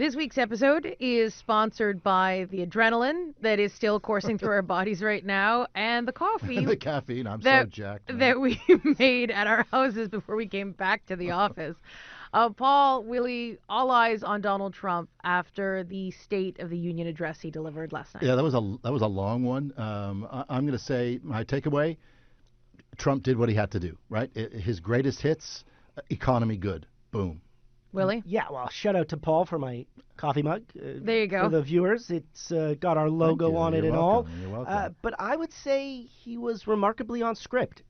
This week's episode is sponsored by the adrenaline that is still coursing through our bodies right now, and the coffee. And the caffeine. I'm so jacked. Man. That we made at our houses before we came back to the office. Paul, Willie, all eyes on Donald Trump after the State of the Union address he delivered last night. Yeah, that was a long one. I'm going to say my takeaway: Trump did what he had to do. Right, his greatest hits: economy good, boom. Willie? Yeah, well, shout out to Paul for my coffee mug. There you go. For the viewers, it's got our logo on it and all. You're welcome. But I would say he was remarkably on script.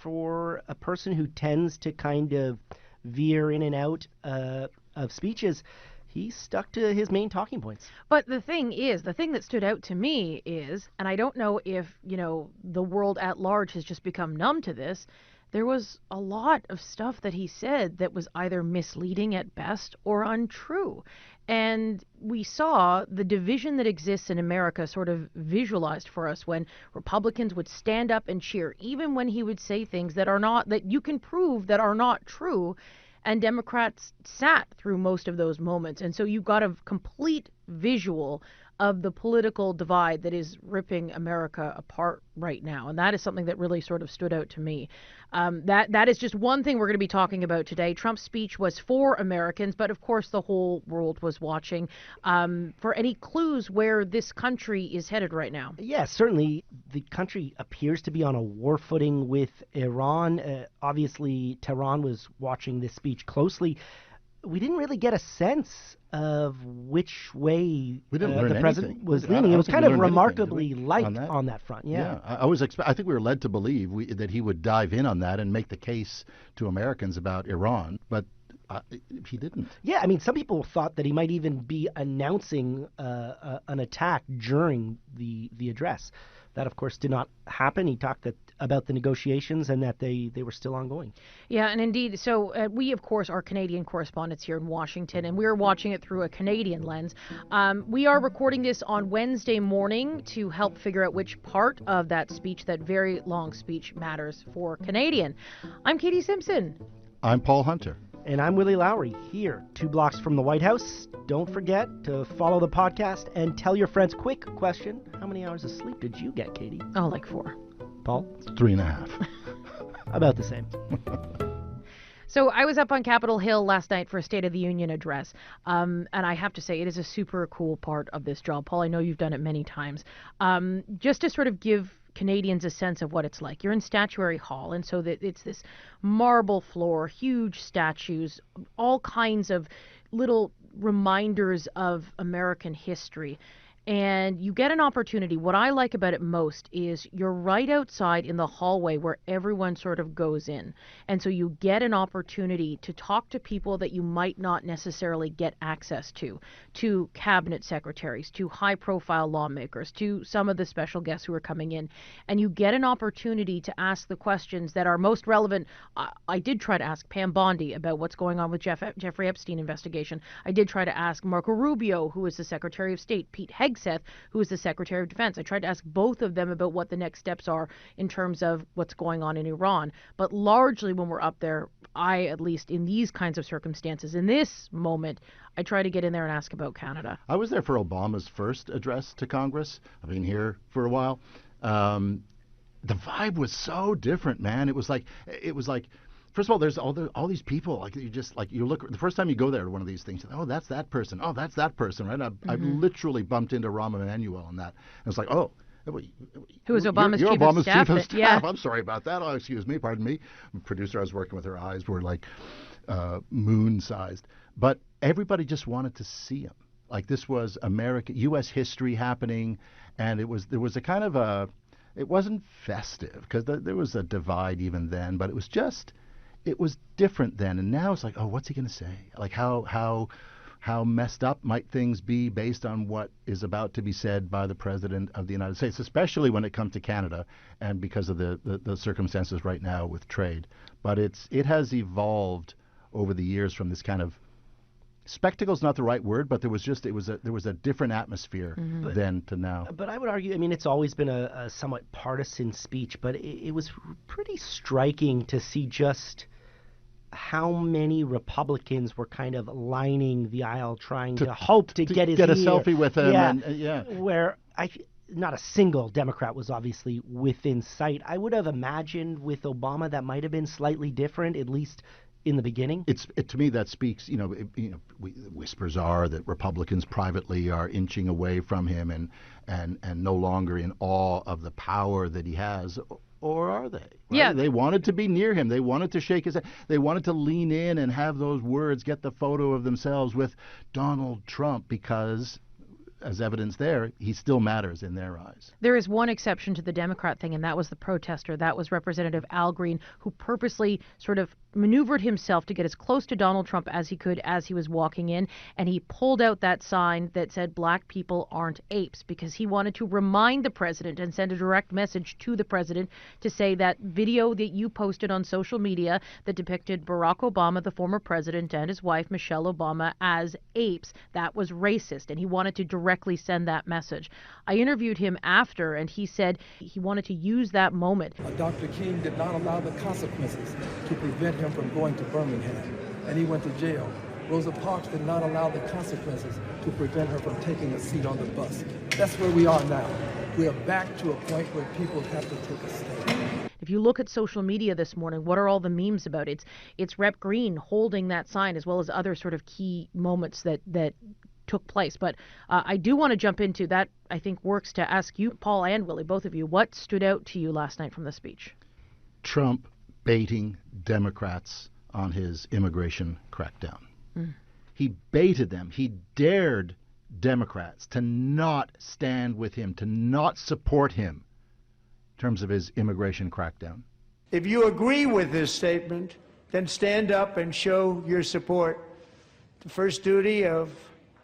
For a person who tends to kind of veer in and out of speeches, he stuck to his main talking points. But the thing that stood out to me is, and I don't know if, the world at large has just become numb to this, there was a lot of stuff that he said that was either misleading at best or untrue. And we saw the division that exists in America sort of visualized for us when Republicans would stand up and cheer, even when he would say things that you can prove that are not true. And Democrats sat through most of those moments. And so you got a complete visual of the political divide that is ripping America apart right now. And that is something that really sort of stood out to me. That is just one thing we're going to be talking about today. Trump's speech was for Americans, but of course the whole world was watching. For any clues where this country is headed right now? Yeah, certainly the country appears to be on a war footing with Iran. Obviously, Tehran was watching this speech closely. We didn't really get a sense of which way the president was leaning. It was kind of remarkably light on that front. Yeah, I think we were led to believe that he would dive in on that and make the case to Americans about Iran, but he didn't. Yeah, I mean, some people thought that he might even be announcing an attack during the address. That, of course, did not happen. He talked about the negotiations and that they were still ongoing. Yeah, and indeed. So we, of course, are Canadian correspondents here in Washington, and we're watching it through a Canadian lens. We are recording this on Wednesday morning to help figure out which part of that speech, that very long speech, matters for Canadian. I'm Katie Simpson. I'm Paul Hunter. And I'm Willy Lowry, here, 2 blocks from the White House. Don't forget to follow the podcast and tell your friends. Quick question: how many hours of sleep did you get, Katie? Oh, like 4. Paul? 3.5. About the same. So I was up on Capitol Hill last night for a State of the Union address, and I have to say it is a super cool part of this job. Paul, I know you've done it many times. Just to sort of give Canadians a sense of what it's like. You're in Statuary Hall, and so that it's this marble floor, huge statues, all kinds of little reminders of American history. And you get an opportunity. What I like about it most is you're right outside in the hallway where everyone sort of goes in. And so you get an opportunity to talk to people that you might not necessarily get access to cabinet secretaries, to high-profile lawmakers, to some of the special guests who are coming in. And you get an opportunity to ask the questions that are most relevant. I did try to ask Pam Bondi about what's going on with Jeffrey Epstein investigation. I did try to ask Marco Rubio, who is the Secretary of State, Pete Hegseth, who is the Secretary of Defense. I tried to ask both of them about what the next steps are in terms of what's going on in Iran. But largely when we're up there, I, at least in these kinds of circumstances, in this moment, I try to get in there and ask about Canada. I was there for Obama's first address to Congress. I've been here for a while. The vibe was so different, man. It was like first of all, there's all these people. You look the first time you go there to one of these things. Oh, that's that person. Oh, that's that person. Right? I literally bumped into Rahm Emanuel on that. And it's like, oh, who was Obama's you're chief Obama's of staff? Chief of staff. Yeah. I'm sorry about that. Oh, excuse me. Pardon me. The producer I was working with, her eyes were like moon-sized. But everybody just wanted to see him. Like this was U.S. history happening, and there was a kind of it wasn't festive because there was a divide even then, but it was different then. And now it's like, oh, what's he going to say? Like how messed up might things be based on what is about to be said by the President of the United States, especially when it comes to Canada and because of the circumstances right now with trade. But it has evolved over the years from this kind of spectacle is not the right word, but there was a different atmosphere then to now. But I would argue, I mean, it's always been a somewhat partisan speech, but it was pretty striking to see just how many Republicans were kind of lining the aisle trying to hope to get his get a ear. selfie with him. Yeah, and where not a single Democrat was obviously within sight. I would have imagined with Obama that might have been slightly different, at least in the beginning. To me that speaks. Whispers are that Republicans privately are inching away from him and no longer in awe of the power that he has. Or are they? Right? Yeah. They wanted to be near him. They wanted to shake his hand. They wanted to lean in and have those words, get the photo of themselves with Donald Trump because, as evidence there, he still matters in their eyes. There is one exception to the Democrat thing, and that was the protester. That was Representative Al Green, who purposely sort of maneuvered himself to get as close to Donald Trump as he could as he was walking in, and he pulled out that sign that said "Black people aren't apes," because he wanted to remind the president and send a direct message to the president to say that video that you posted on social media that depicted Barack Obama, the former president, and his wife Michelle Obama as apes, that was racist, and he wanted to directly send that message. I interviewed him after, and he said he wanted to use that moment. Dr. King did not allow the consequences to prevent him from going to Birmingham, and he went to jail. Rosa Parks did not allow the consequences to prevent her from taking a seat on the bus. That's where we are now. We are back to a point where people have to take a stand. If you look at social media this morning, what are all the memes about? It's Rep. Green holding that sign, as well as other sort of key moments that took place. But I do want to jump into that. I think works to ask you, Paul and Willy, both of you, what stood out to you last night from the speech? Trump baiting Democrats on his immigration crackdown. He baited them. He dared Democrats to not stand with him, to not support him in terms of his immigration crackdown. If you agree with this statement, then stand up and show your support. The first duty of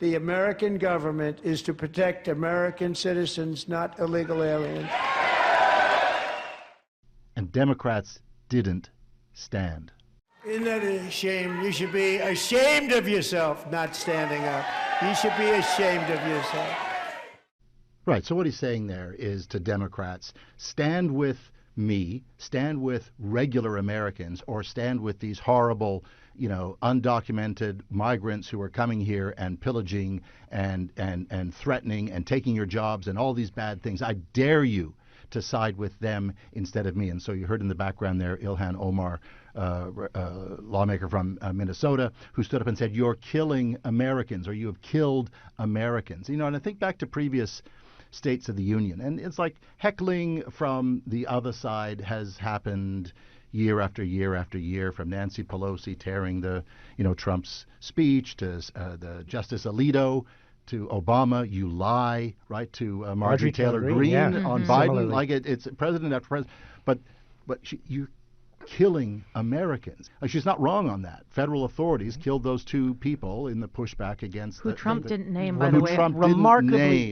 the American government is to protect American citizens, not illegal aliens. And Democrats didn't stand. Isn't that a shame? You should be ashamed of yourself not standing up. You should be ashamed of yourself. Right. So what he's saying there is to Democrats, stand with me, stand with regular Americans, or stand with these horrible, undocumented migrants who are coming here and pillaging and threatening and taking your jobs and all these bad things. I dare you to side with them instead of me. And so you heard in the background there Ilhan Omar, lawmaker from Minnesota, who stood up and said, "You're killing Americans," or "You have killed Americans." And I think back to previous states of the union, and it's like heckling from the other side has happened year after year after year, from Nancy Pelosi tearing Trump's speech to the Justice Alito, to Obama, "You lie," right, to Marjorie Taylor Greene on Biden. Similarly. Like it's president after president. But you're killing Americans. She's not wrong on that. Federal authorities killed those two people in the pushback against Who Trump didn't name, by the way.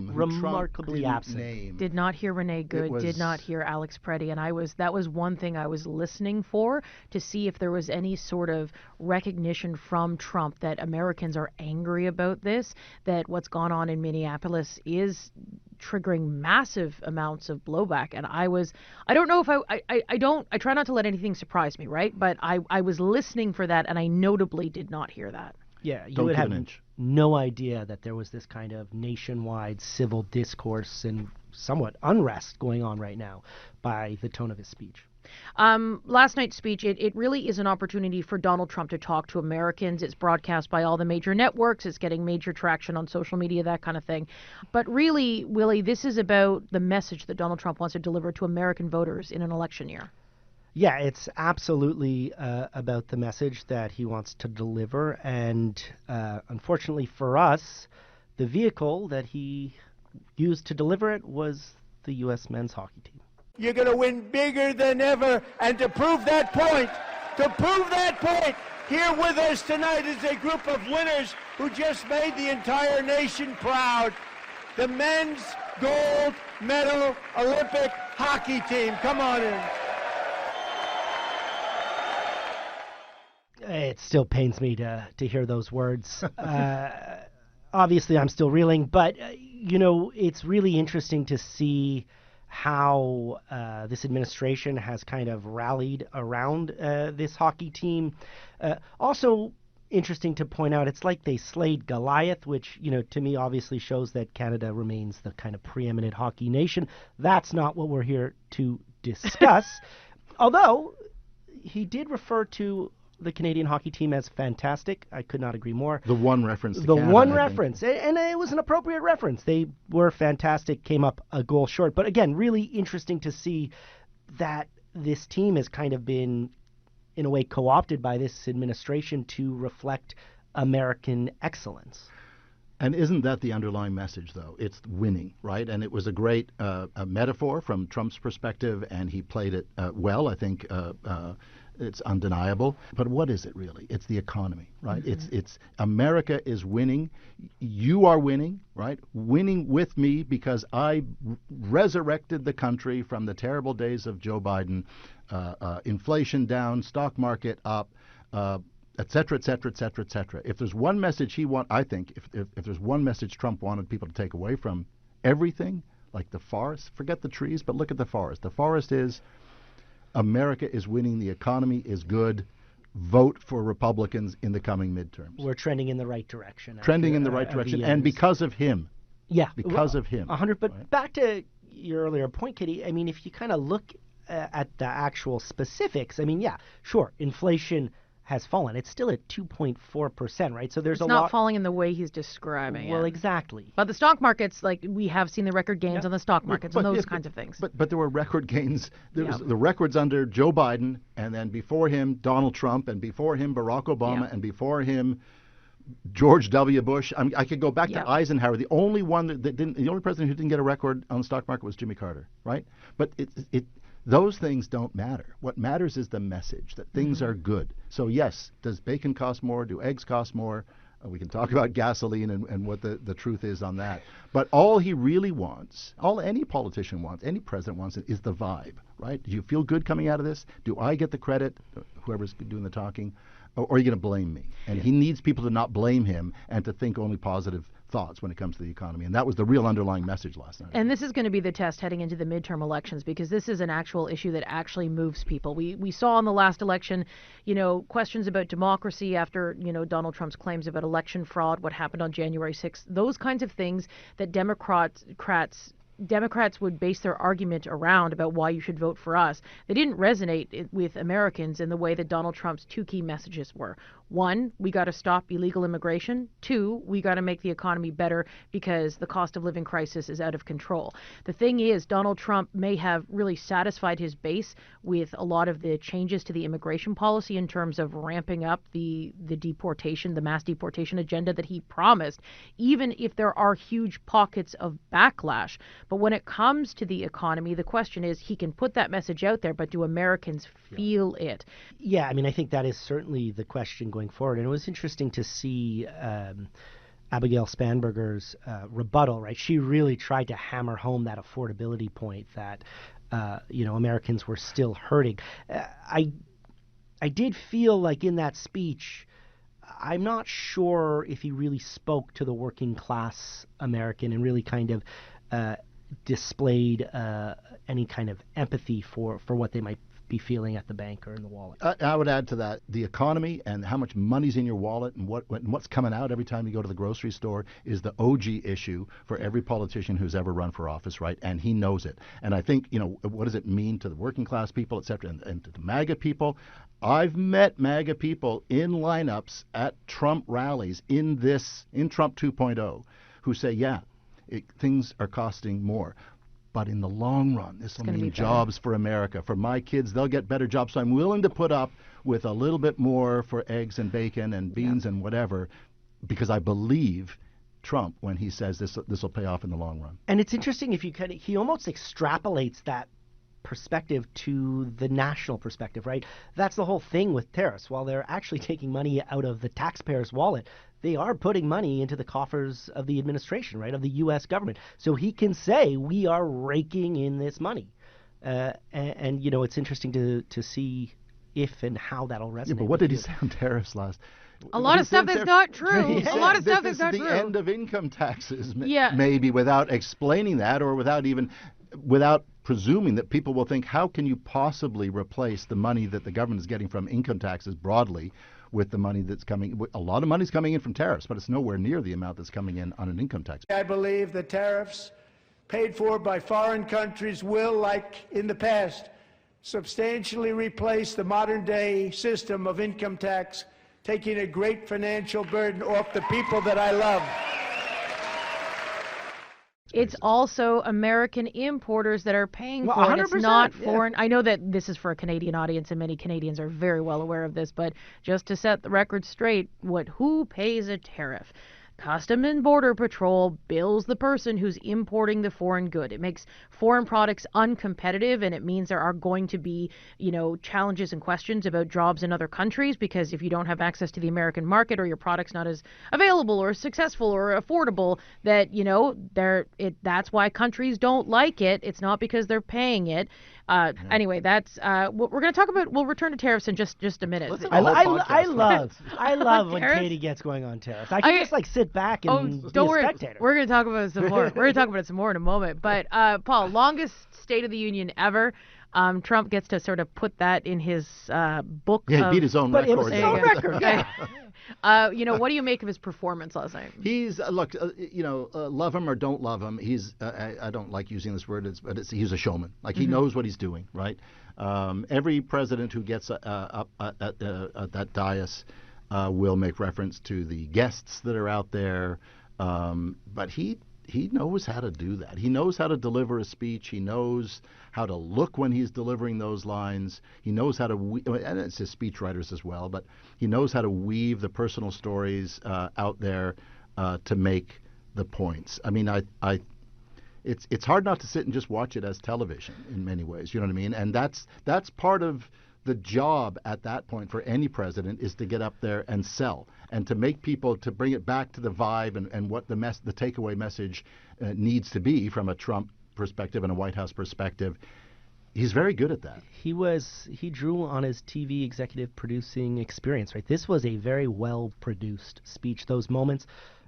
Remarkably absent. Did not hear Renee Good, did not hear Alex Preddy, and that was one thing I was listening for, to see if there was any sort of recognition from Trump that Americans are angry about this, that what's gone on in Minneapolis is triggering massive amounts of blowback. And I try not to let anything surprise me, right? But I was listening for that, and I notably did not hear that. Yeah, you would have no idea that there was this kind of nationwide civil discourse and somewhat unrest going on right now by the tone of his speech. Last night's speech, it really is an opportunity for Donald Trump to talk to Americans. It's broadcast by all the major networks. It's getting major traction on social media, that kind of thing. But really, Willy, this is about the message that Donald Trump wants to deliver to American voters in an election year. Yeah, it's absolutely about the message that he wants to deliver. And unfortunately for us, the vehicle that he used to deliver it was the U.S. men's hockey team. You're going to win bigger than ever. And to prove that point, here with us tonight is a group of winners who just made the entire nation proud. The men's gold medal Olympic hockey team. Come on in. It still pains me to hear those words. Obviously, I'm still reeling, but, it's really interesting to see how this administration has kind of rallied around this hockey team. Also interesting to point out, it's like they slayed Goliath, which, to me obviously shows that Canada remains the kind of preeminent hockey nation. That's not what we're here to discuss. Although he did refer to the Canadian hockey team as fantastic. I could not agree more. The one reference to the Canada, one reference, and it was an appropriate reference. They were fantastic, came up a goal short. But again, really interesting to see that this team has kind of been, in a way, co-opted by this administration to reflect American excellence. And isn't that the underlying message, though? It's winning, right? And it was a great a metaphor from Trump's perspective, and he played it well. I think it's undeniable. But what is it really? It's the economy, right? Mm-hmm. It's America is winning. You are winning, right? Winning with me because I resurrected the country from the terrible days of Joe Biden. Inflation down, stock market up, et cetera, et cetera, et cetera, et cetera. If there's one message I think, if there's one message Trump wanted people to take away from everything, like the forest, forget the trees, but look at the forest. The forest is America is winning, the economy is good, vote for Republicans in the coming midterms. We're trending in the right direction. Trending in the right direction, and because of him. Yeah. Because of him. 100, but right? Back to your earlier point, Katie, I mean, if you kind of look at the actual specifics, I mean, yeah, sure, inflation has fallen. It's still at 2.4%, right? So there's it's not falling in the way he's describing. Well, exactly. But the stock markets, like we have seen the record gains on the stock markets and those kinds of things. But there were record gains. There was the records under Joe Biden, and then before him Donald Trump, and before him Barack Obama, and before him George W. Bush. I could go back to Eisenhower. The only one that didn't, the only president who didn't get a record on the stock market was Jimmy Carter, right? But those things don't matter. What matters is the message that things are good. So yes, does bacon cost more? Do eggs cost more? We can talk about gasoline and what the truth is on that. But all he really wants, all any politician wants, any president wants, is the vibe, right? Do you feel good coming out of this? Do I get the credit, whoever's doing the talking, or are you going to blame me? And he needs people to not blame him and to think only positive thoughts when it comes to the economy. And that was the real underlying message last night. And this is going to be the test heading into the midterm elections, because this is an actual issue that actually moves people. We saw in the last election, questions about democracy after, Donald Trump's claims about election fraud, what happened on January 6th, those kinds of things that Democrats would base their argument around about why you should vote for us. They didn't resonate with Americans in the way that Donald Trump's two key messages were. One, we got to stop illegal immigration. Two, we got to make the economy better because the cost of living crisis is out of control. The thing is, Donald Trump may have really satisfied his base with a lot of the changes to the immigration policy in terms of ramping up the deportation, the mass deportation agenda that he promised, even if there are huge pockets of backlash. But when it comes to the economy, the question is, he can put that message out there, but do Americans feel it? Yeah, I mean, I think that is certainly the question going forward. And it was interesting to see Abigail Spanberger's rebuttal, right? She really tried to hammer home that affordability point that, Americans were still hurting. I did feel like in that speech, I'm not sure if he really spoke to the working class American and really kind of displayed any kind of empathy for what they might be feeling at the bank or in the wallet. I would add to that the economy and how much money's in your wallet and what's coming out every time you go to the grocery store is the OG issue for every politician who's ever run for office, right? And he knows it. And I think, what does it mean to the working class people, et cetera, and to the MAGA people? I've met MAGA people in lineups at Trump rallies in Trump 2.0 who say, things are costing more. But in the long run, this will mean jobs for America. For my kids, they'll get better jobs. So I'm willing to put up with a little bit more for eggs and bacon and beans and whatever, because I believe Trump when he says this will pay off in the long run. And it's interesting if he almost extrapolates that perspective to the national perspective, right? That's the whole thing with tariffs. While they're actually taking money out of the taxpayer's wallet, they are putting money into the coffers of the administration, right, of the U.S. government. So he can say, we are raking in this money. And it's interesting to see if and how that'll resonate. Yeah, but what did he say on tariffs last? A lot of stuff that's not true. A lot of stuff that's not true. This is the end of income taxes, maybe, without explaining that or without presuming that people will think, how can you possibly replace the money that the government is getting from income taxes broadly with the money that's coming? A lot of money's coming in from tariffs, but it's nowhere near the amount that's coming in on an income tax. I believe the tariffs paid for by foreign countries will, like in the past, substantially replace the modern-day system of income tax, taking a great financial burden off the people that I love. It's also American importers that are paying Well, for it. It's not 100%, foreign. I know that this is for a Canadian audience, and many Canadians are very well aware of this, but just to set the record straight, who pays a tariff? Customs and Border Patrol bills the person who's importing the foreign good. It makes foreign products uncompetitive, and it means there are going to be, challenges and questions about jobs in other countries, because if you don't have access to the American market, or your product's not as available or successful or affordable, that's why countries don't like it. It's not because they're paying it. Anyway, that's what we're going to talk about. We'll return to tariffs in just a minute. I love when Katie gets going on tariffs. I can just sit back and be don't a worry. spectator. We're going to talk about it some more. We're going to talk about it some more in a moment. But Paul, longest State of the Union ever. Trump gets to sort of put that in his book. Yeah, he beat his own record. But it was his own record. Yeah. What do you make of his performance last night? He's love him or don't love him. He's I don't like using this word, but he's a showman. Like, he knows what he's doing, right? Every president who gets up at that dais will make reference to the guests that are out there, but he knows how to do that. He knows how to deliver a speech. He knows how to look when he's delivering those lines. He knows how to, and it's his speech writers as well, but he knows how to weave the personal stories out there to make the points. I mean, it's hard not to sit and just watch it as television in many ways. You know what I mean? And that's part of the job at that point for any president, is to get up there and sell and to make people, to bring it back to the vibe and what the takeaway message needs to be from a Trump perspective and a White House perspective. He's very good at that. He drew on his TV executive producing experience, right? This was a very well produced speech. Those moments.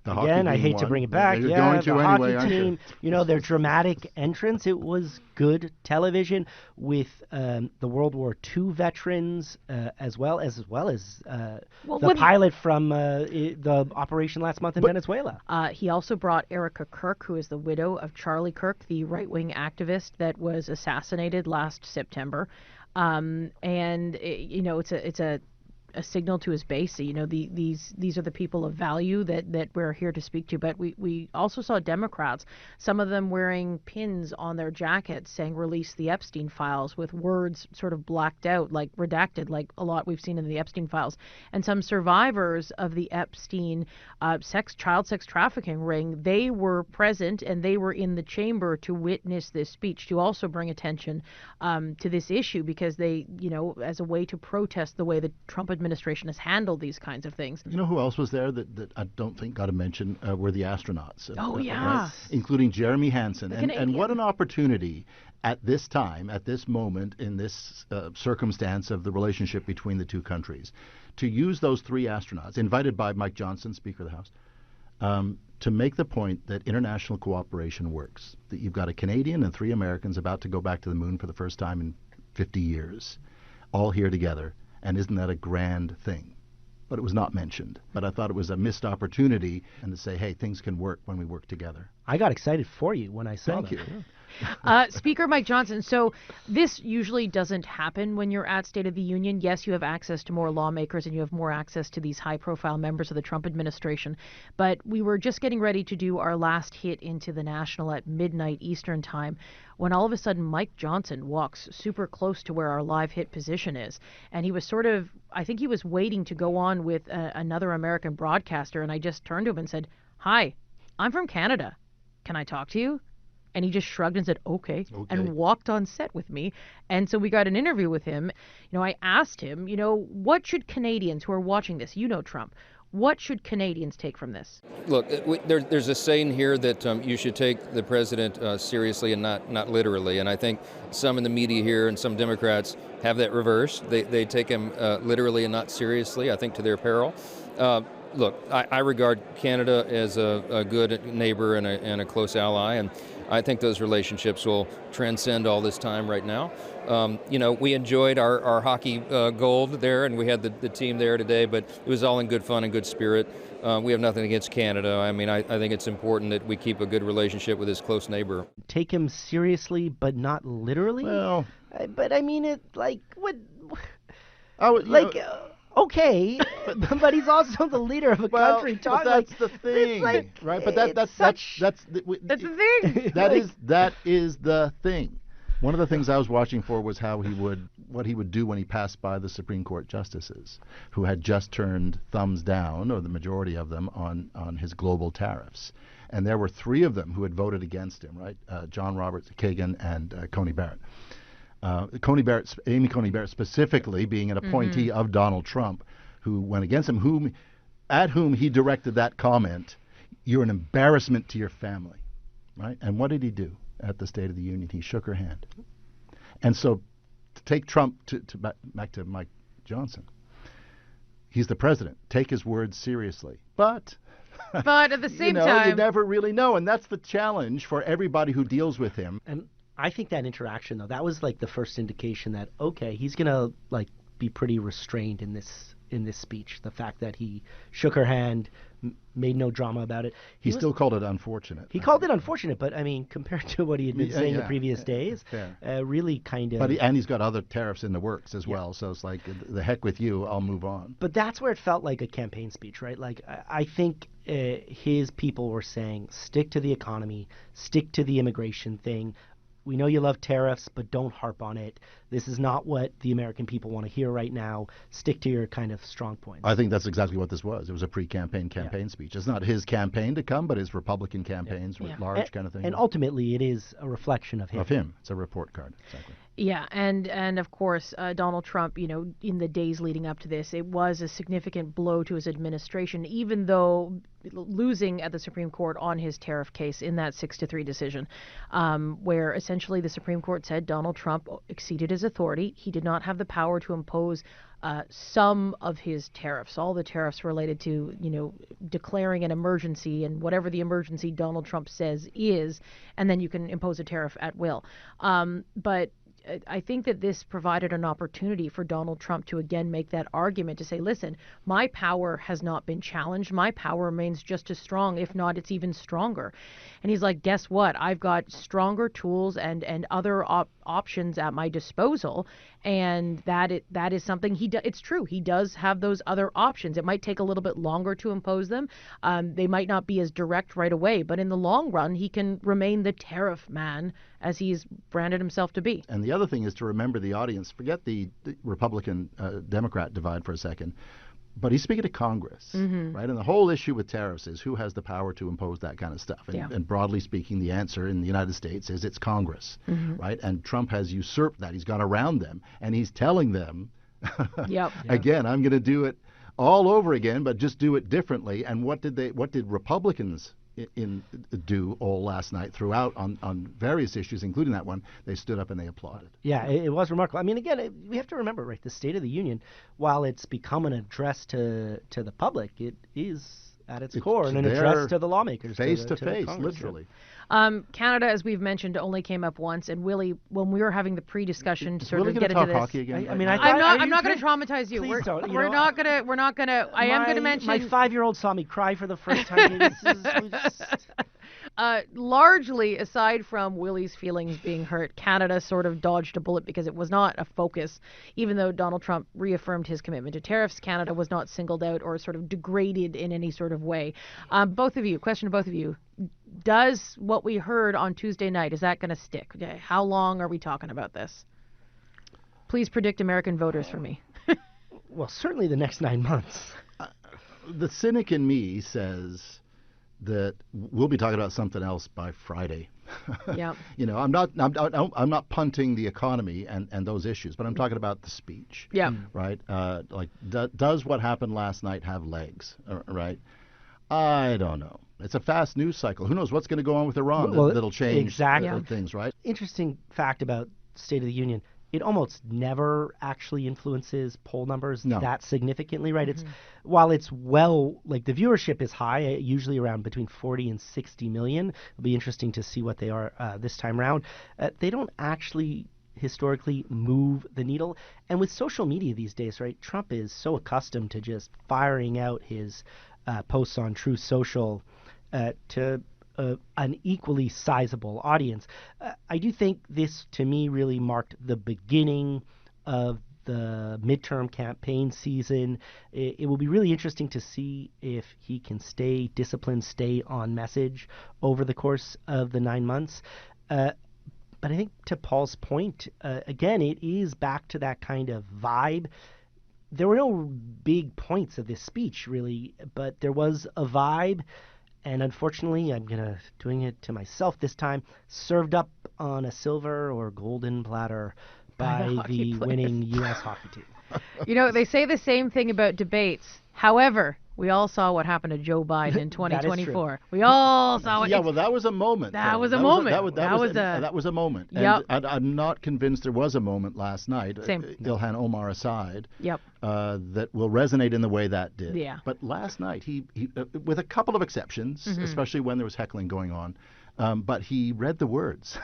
Again, I hate to bring it back. You're yeah, going to the anyway, hockey aren't team, their dramatic entrance. It was good television with the World War II veterans, as well as the pilot from the operation last month in Venezuela. He also brought Erica Kirk, who is the widow of Charlie Kirk, the right-wing activist that was assassinated last September. It's a signal to his base. These are the people of value that we're here to speak to. But we also saw Democrats, some of them wearing pins on their jackets saying "Release the Epstein files," with words sort of blacked out, like redacted, like a lot we've seen in the Epstein files. And some survivors of the Epstein child sex trafficking ring, they were present and they were in the chamber to witness this speech, to also bring attention to this issue, because they, as a way to protest the way the Trump administration has handled these kinds of things. You know who else was there that I don't think got a mention were the astronauts. Yeah. Right? Including Jeremy Hansen. And what an opportunity at this time, at this moment, in this circumstance of the relationship between the two countries, to use those three astronauts, invited by Mike Johnson, Speaker of the House, to make the point that international cooperation works, that you've got a Canadian and three Americans about to go back to the moon for the first time in 50 years, all here together. And isn't that a grand thing? But it was not mentioned. But I thought it was a missed opportunity, and to say, hey, things can work when we work together. I got excited for you when I saw that. Thank you. Speaker Mike Johnson, so this usually doesn't happen when you're at State of the Union. Yes, you have access to more lawmakers and you have more access to these high-profile members of the Trump administration. But we were just getting ready to do our last hit into the National at midnight Eastern time when all of a sudden Mike Johnson walks super close to where our live hit position is. And he was I think he was waiting to go on with another American broadcaster. And I just turned to him and said, "Hi, I'm from Canada. Can I talk to you?" And he just shrugged and said, okay, and walked on set with me. And so we got an interview with him. I asked him, what should Canadians who are watching this, Trump, what should Canadians take from this? Look, there's a saying here that you should take the president seriously and not literally. And I think some in the media here and some Democrats have that reversed. They take him literally and not seriously, I think to their peril. look, I regard Canada as a good neighbor and a close ally, and I think those relationships will transcend all this time right now. We enjoyed our hockey gold there, and we had the team there today, but it was all in good fun and good spirit. We have nothing against Canada. I mean, I think it's important that we keep a good relationship with this close neighbor. Take him seriously, but not literally? Well, but I mean, it like what? Okay, but he's also the leader of a country. But that's the thing, right? But that's the thing. That is the thing. One of the things I was watching for was what he would do when he passed by the Supreme Court justices, who had just turned thumbs down, or the majority of them, on his global tariffs. And there were 3 of them who had voted against him, right? John Roberts, Kagan, and Coney Barrett. Amy Coney Barrett specifically being an appointee of Donald Trump, who went against him, at whom he directed that comment, "You're an embarrassment to your family," right? And what did he do at the State of the Union? He shook her hand. And so, to take Trump back to Mike Johnson, he's the president. Take his words seriously, but at the same time, you never really know, and that's the challenge for everybody who deals with him. And I think that interaction, though, that was like the first indication that, okay, he's going to like be pretty restrained in this speech. The fact that he shook her hand, made no drama about it. He still called it unfortunate. He called it unfortunate, but I mean, compared to what he had been saying the previous days, really kind of... And he's got other tariffs in the works as well, so it's like, the heck with you, I'll move on. But that's where it felt like a campaign speech, right? Like, I think his people were saying, stick to the economy, stick to the immigration thing. We know you love tariffs, but don't harp on it. This is not what the American people want to hear right now. Stick to your kind of strong points. I think that's exactly what this was. It was a pre-campaign speech. It's not his campaign to come, but his Republican campaigns were large kind of thing. And ultimately, it is a reflection of him. It's a report card, exactly. Yeah, and of course, Donald Trump, in the days leading up to this, it was a significant blow to his administration, even though losing at the Supreme Court on his tariff case in that 6-3 decision, where essentially the Supreme Court said Donald Trump exceeded his authority. He did not have the power to impose some of his tariffs, all the tariffs related to, declaring an emergency and whatever the emergency Donald Trump says is, and then you can impose a tariff at will. But I think that this provided an opportunity for Donald Trump to again make that argument to say, listen, my power has not been challenged. My power remains just as strong. If not, it's even stronger. And he's like, guess what? I've got stronger tools and other options at my disposal. And that is something it's true. He does have those other options. It might take a little bit longer to impose them. They might not be as direct right away, but in the long run, he can remain the tariff man as he's branded himself to be. And the other thing is to remember the audience. Forget the Republican-Democrat divide for a second. But he's speaking to Congress, right? And the whole issue with tariffs is who has the power to impose that kind of stuff. And broadly speaking, the answer in the United States is it's Congress, right? And Trump has usurped that. He's gone around them, and he's telling them, again, I'm going to do it all over again, but just do it differently. And what did Republicans do all last night throughout on various issues, including that one? They stood up and they applauded. Yeah, it was remarkable. I mean, again, we have to remember, right, the State of the Union, while it's become an address to the public, it is at its core an address to the lawmakers. Face to face, literally. Canada, as we've mentioned, only came up once. And Willie, when we were having the pre-discussion to sort of get into this, hockey again? I'm not going to traumatize you. Please don't. We're not going to. I am going to mention. My 5-year-old saw me cry for the first time. Largely, aside from Willie's feelings being hurt, Canada sort of dodged a bullet because it was not a focus. Even though Donald Trump reaffirmed his commitment to tariffs, Canada was not singled out or sort of degraded in any sort of way. Question to both of you. Does what we heard on Tuesday night, is that going to stick? How long are we talking about this? Please predict American voters for me. Well, certainly the next 9 months. The cynic in me says that we'll be talking about something else by Friday. Yeah. I'm not punting the economy and those issues, but I'm talking about the speech. Yeah. Right. Does what happened last night have legs? Right. I don't know. It's a fast news cycle. Who knows what's going to go on with Iran that'll change things, right? Interesting fact about State of the Union. it almost never actually influences poll numbers No. that significantly, right? It's while it's like the viewership is high, usually around between 40 and 60 million. It'll be interesting to see what they are this time around. They don't actually historically move the needle. And with social media these days, right, Trump is so accustomed to just firing out his posts on Truth Social to an equally sizable audience. I do think this, to me, really marked the beginning of the midterm campaign season. It will be really interesting to see if he can stay disciplined, stay on message over the course of the 9 months. But I think to Paul's point, again, it is back to that kind of vibe. There were no big points of this speech, really, but there was a vibe. And unfortunately, I'm doing it to myself this time, served up on a silver or golden platter by the winning U.S. hockey team. You know, they say the same thing about debates. However, we all saw what happened to Joe Biden in 2024. We all saw it. Yeah, well, that was a moment. That was a moment. That was a moment. Yep. And I'm not convinced there was a moment last night, Same. Ilhan Omar aside, Yep. that will resonate in the way that did. Yeah. But last night, he with a couple of exceptions, especially when there was heckling going on, but he read the words.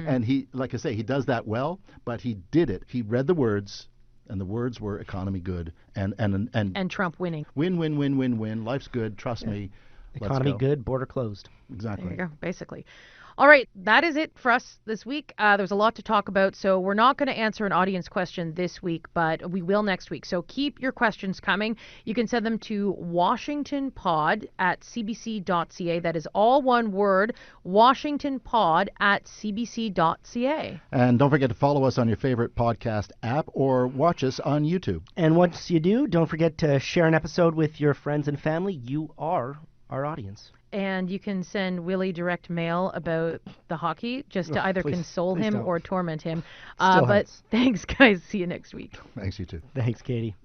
And he, like I say, he does that well, but he did it. He read the words. And the words were economy good and Trump winning. Win. Life's good. Trust me. Economy good, border closed. Exactly. There you go, basically. All right, that is it for us this week. There's a lot to talk about, so we're not going to answer an audience question this week, but we will next week. So keep your questions coming. You can send them to washingtonpod@cbc.ca. That is all one word, washingtonpod@cbc.ca. And don't forget to follow us on your favorite podcast app or watch us on YouTube. And once you do, don't forget to share an episode with your friends and family. You are our audience. And you can send Willie direct mail about the hockey just to either console him don't. or torment him. Still But hurts. thanks, guys. See you next week. Thanks, you too. Thanks, Katie.